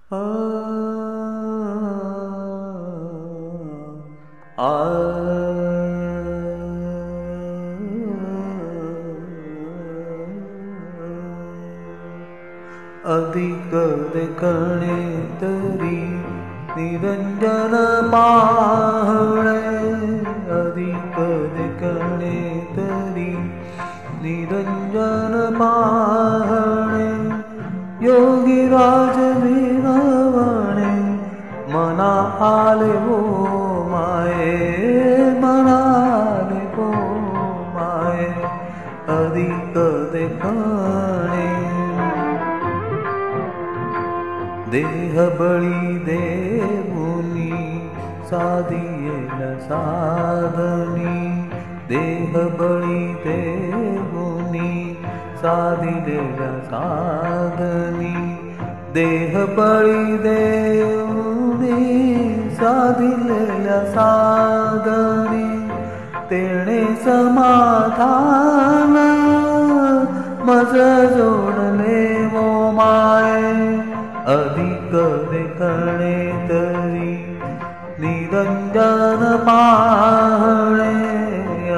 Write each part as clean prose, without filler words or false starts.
आ आ अधिक देखणे तरी निरंजन पाहणे, अधिक देखणे तरी निरंजन पाहणे, योगीराज विनवणे मना आले वो माये, मना आले वो माये, अधिक देखणे देह बळी देऊनी साधियेल साधनी, देह बळी देऊनी साधिलेल्या साधनी, देह बळी देऊनी साधिलेल्या साधनी, तेणे समाधान मज जोडले वो माये, अधिक देखणे तरी निरंजन पाहणे,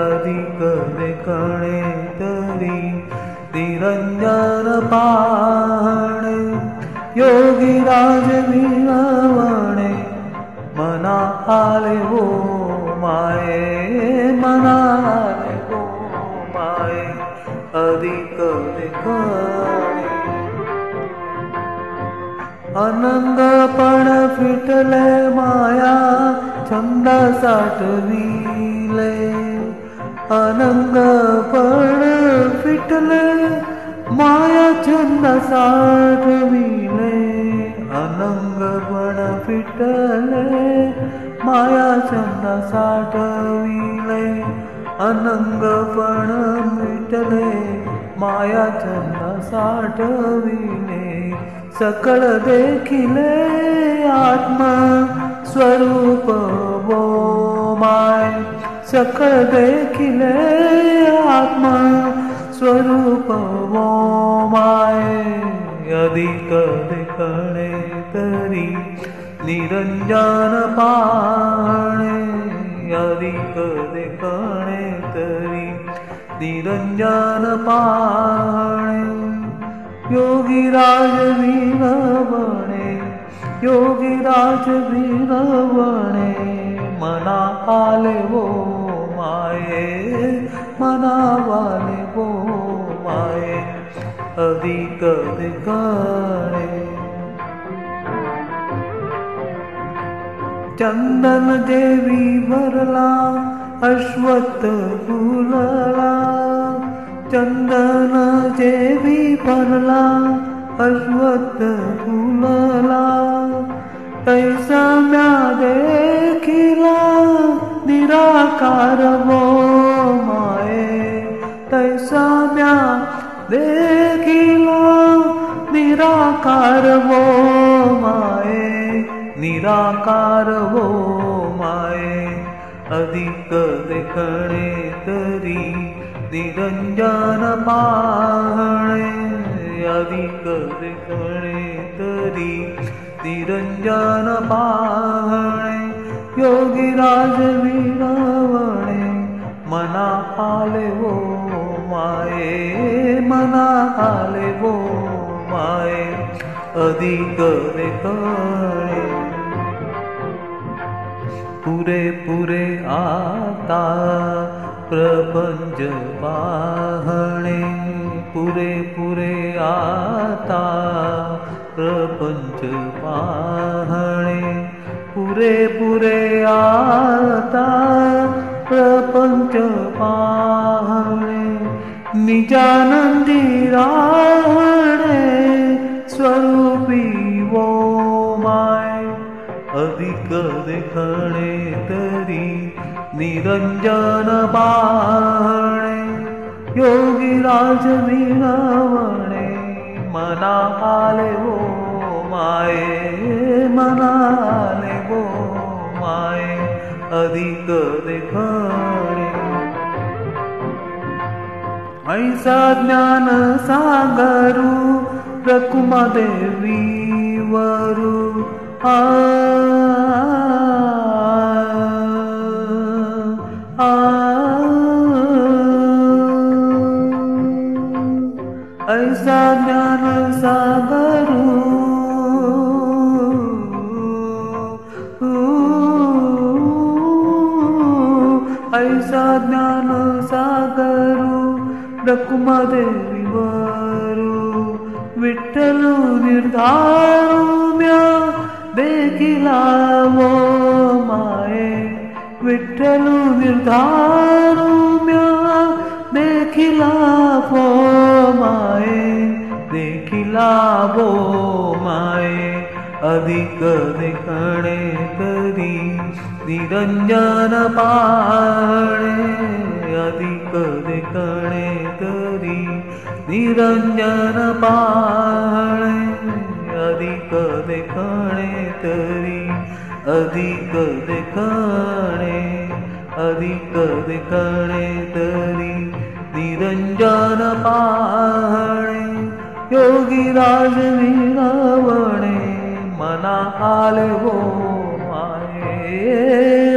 अधिक देखणे तरी निरंजन पाहणे, योगीराज विनवणे मना आले वो माये, मना आले वो माये, अधिक देखणे अनंग पण फिटले माया छंद साठविले, अनंग पण फिटले माया छंद साठविले, अनंग पण फिटले माया छंद साठविले, अनंग पण फिटले माया छंद साठविले, सकळ देखिले आत्म स्वरूप वो माय, सकळ देखिले आत्म स्वरूप वो माय, अधिक देखणे तरी निरंजन पाहणे, अधिक देखणे तरी निरंजन पाहणे, योगीराज विनवणे, योगीराज विनवणे मना आले वो माये, मना आले वो माये, अधिक देखणे चंदन देवी भरला अश्वत्थ फुलला, चंदन जेवी भरला अश्वत्थ फुलला, तैसा म्या देखिला निराकार वो माये, तैसा म्या देखिला निराकार वो माये, निराकार वो माये, अधिक देखणे तरी निरंजन पाहणे, अधिक देखणे तरी निरंजन पाहणे, योगीराज विनवणे मना आले वो माये, मना आले वो माये, अधिक देखणे पुरे पुरे आता प्रपंच पाहणे, पुरे पुरे आता प्रपंच पाहणे, पुरे पुरे आता प्रपंच पाहणे, निजानंदी राहणे स्वरूपी वो माय, अधिक देखणे तरी निरंजन पाहणे, योगीराज विनवणे मना आले वो माये, मना आले वो माये, अधिक देखणे ऐसा ज्ञान सागरू रकुमा देवी विवरू ऐसा ज्ञान सागरू ऐसा ज्ञान सागरू रखुमादेवीवरू विठ्ठलू निर्धारू म्या देखिला वो माये विठ्ठलू निर्धारू म्या देखिला वो माये देखिला वो माये अधिक देखणे तरी निरंजन पाणे अधिक देखणे तरी निरंजन पाणे अधिक देखणे तरी अधिक देखणे अधिक देखणे तरी निरंजन पाणे योगी राज मिळवणे मना आले वो माये